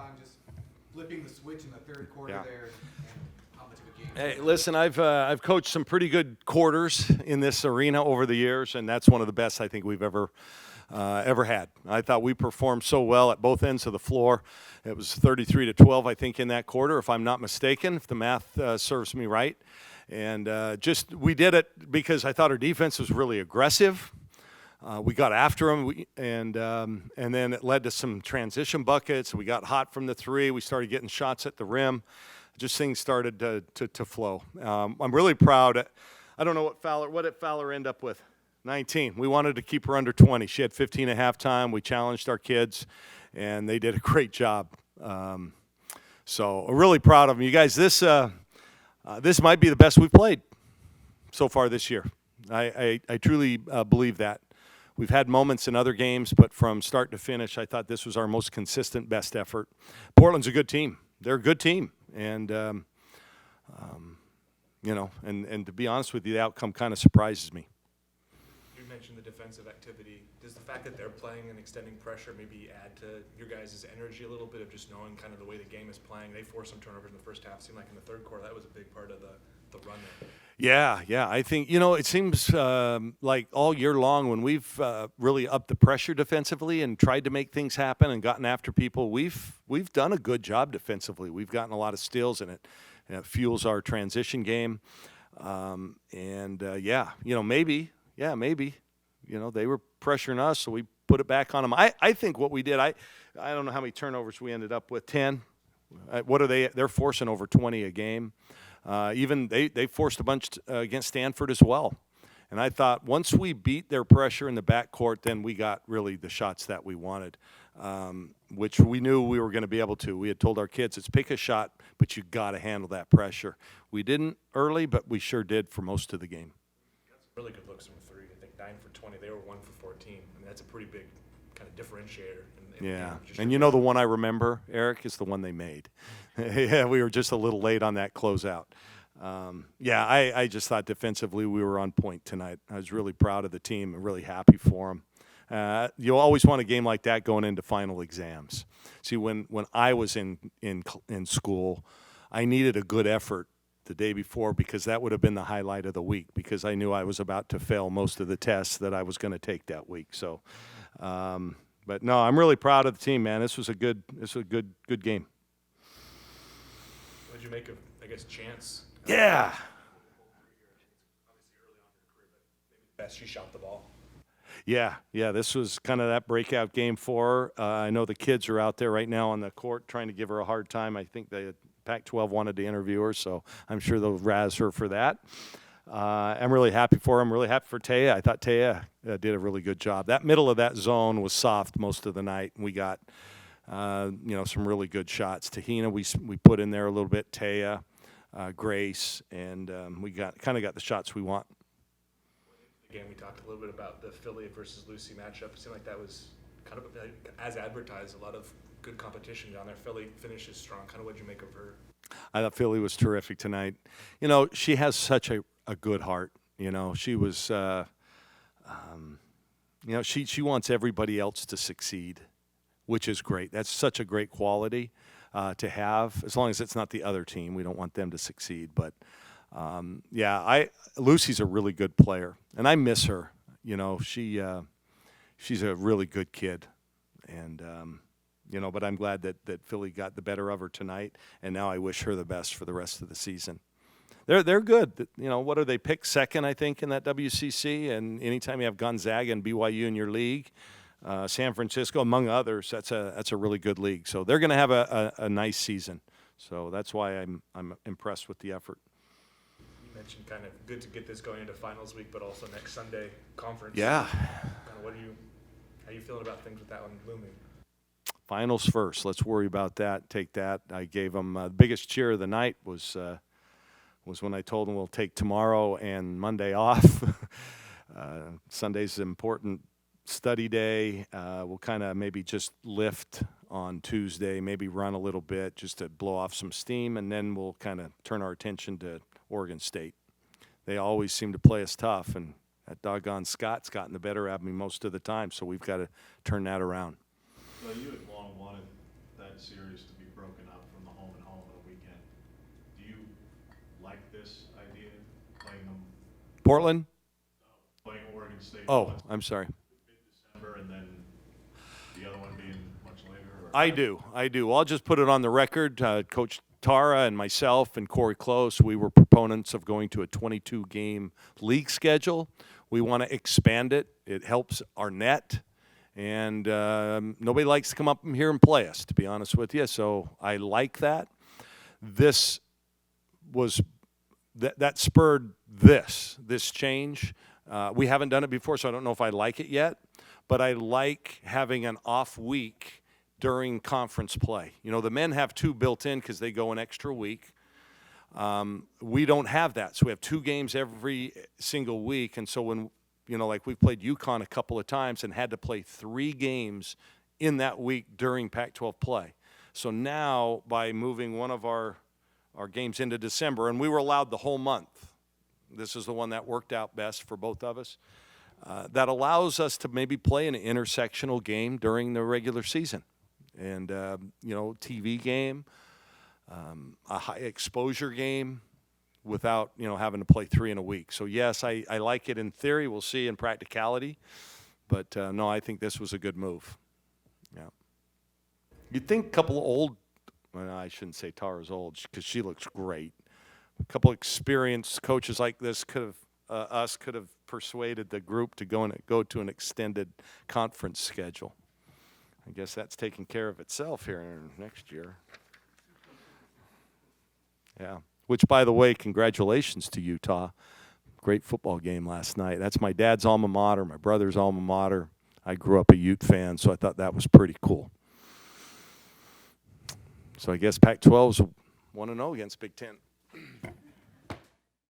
on just flipping the switch in the third quarter there, and how much of a game? Hey, listen, I've coached some pretty good quarters in this arena over the years, and that's one of the best I think we've ever had. I thought we performed so well at both ends of the floor. It was 33-12, I think, in that quarter, if I'm not mistaken, if the math serves me right. And we did it because I thought our defense was really aggressive. We got after them, and then it led to some transition buckets. We got hot from the three. We started getting shots at the rim. Just things started to flow. I'm really proud. I don't know what did Fowler end up with? 19. We wanted to keep her under 20. She had 15 at halftime. We challenged our kids, and they did a great job. So I'm really proud of them. You guys, this might be the best we've played so far this year. I truly believe that. We've had moments in other games, but from start to finish, I thought this was our most consistent, best effort. Portland's a good team. They're a good team. And, and to be honest with you, the outcome kind of surprises me. You mentioned the defensive activity. Does the fact that they're playing and extending pressure maybe add to your guys' energy a little bit of just knowing kind of the way the game is playing? They forced some turnovers in the first half. It seemed like in the third quarter that was a big part of the run there. Yeah. I think, it seems like all year long when we've really upped the pressure defensively and tried to make things happen and gotten after people, we've done a good job defensively. We've gotten a lot of steals, and it fuels our transition game. Maybe. They were pressuring us, so we put it back on them. I think what we did, I don't know how many turnovers we ended up with, 10. What are they? They're forcing over 20 a game. Even they forced a bunch against Stanford as well. And I thought once we beat their pressure in the backcourt, then we got really the shots that we wanted, which we knew we were going to be able to. We had told our kids, it's pick a shot, but you got to handle that pressure. We didn't early, but we sure did for most of the game. Got some really good looks from three. I think 9 for 20. They were 1 for 14. I mean, that's a pretty big kind of differentiator. Yeah, and the one I remember, Eric, is the one they made. Yeah, we were just a little late on that closeout. I just thought defensively we were on point tonight. I was really proud of the team and really happy for them. You always want a game like that going into final exams. See, when I was in school, I needed a good effort the day before because that would have been the highlight of the week because I knew I was about to fail most of the tests that I was going to take that week. So. But no, I'm really proud of the team, man. This was a good game. What did you make of, Chance? Yeah. Obviously early on in her career, but maybe the best she shot the ball. Yeah. This was kind of that breakout game for her. I know the kids are out there right now on the court trying to give her a hard time. I think the Pac-12 wanted to interview her, so I'm sure they'll razz her for that. I'm really happy for him. Really happy for Taya. I thought Taya did a really good job. That middle of that zone was soft most of the night. We got, some really good shots. Tahina, we put in there a little bit. Taya, Grace, and we got the shots we want. Again, we talked a little bit about the Philly versus Lucy matchup. It seemed like that was kind of as advertised. A lot of good competition down there. Philly finishes strong. Kind of what did you make of her? I thought Philly was terrific tonight. She has such a good heart. She was, she wants everybody else to succeed, which is great. That's such a great quality to have, as long as it's not the other team. We don't want them to succeed. But, Lucy's a really good player, and I miss her. She's a really good kid. And, but I'm glad that Philly got the better of her tonight, and now I wish her the best for the rest of the season. They're good. What are they picked second, I think, in that WCC? And anytime you have Gonzaga and BYU in your league, San Francisco, among others, that's a really good league. So they're going to have a nice season. So that's why I'm impressed with the effort. You mentioned kind of good to get this going into finals week, but also next Sunday conference. Yeah. How are you feeling about things with that one looming? Finals first. Let's worry about that. Take that. I gave them the biggest cheer of the night was when I told them we'll take tomorrow and Monday off. Sunday's an important study day. We'll kind of maybe just lift on Tuesday, maybe run a little bit just to blow off some steam, and then we'll kind of turn our attention to Oregon State. They always seem to play us tough, and that doggone Scott's gotten the better of me most of the time, so we've got to turn that around. Well, you had long wanted that that series to be broken up from the home and home on a weekend. Do you like this idea, playing them, Portland? playing Oregon State? Oh, I'm sorry. Mid-December and then the other one being much later? Or? I do. I'll just put it on the record. Coach Tara and myself and Corey Close, we were proponents of going to a 22-game league schedule. We want to expand it. It helps our net. And nobody likes to come up here and play us, to be honest with you. So I like that. This was that spurred this change. We haven't done it before, so I don't know if I like it yet. But I like having an off week during conference play. You know, the men have 2 built in because they go an extra week. We don't have that, so we have 2 games every single week. And so when, you know, like we've played UConn a couple of times and had to play 3 games in that week during Pac-12 play. So now by moving one of our games into December, and we were allowed the whole month. This is the one that worked out best for both of us. That allows us to maybe play an intersectional game during the regular season. And, you know, TV game, a high exposure game without, you know, having to play 3 in a week. So, yes, I like it in theory. We'll see in practicality. But, no, I think this was a good move. Yeah. You'd think a couple of old, well, I shouldn't say Tara's old because she looks great. A couple of experienced coaches like this could have persuaded the group to go to an extended conference schedule. I guess that's taking care of itself here next year. Yeah. Which, by the way, congratulations to Utah. Great football game last night. That's my dad's alma mater, my brother's alma mater. I grew up a Ute fan, so I thought that was pretty cool. So I guess Pac-12's 1-0 against Big Ten.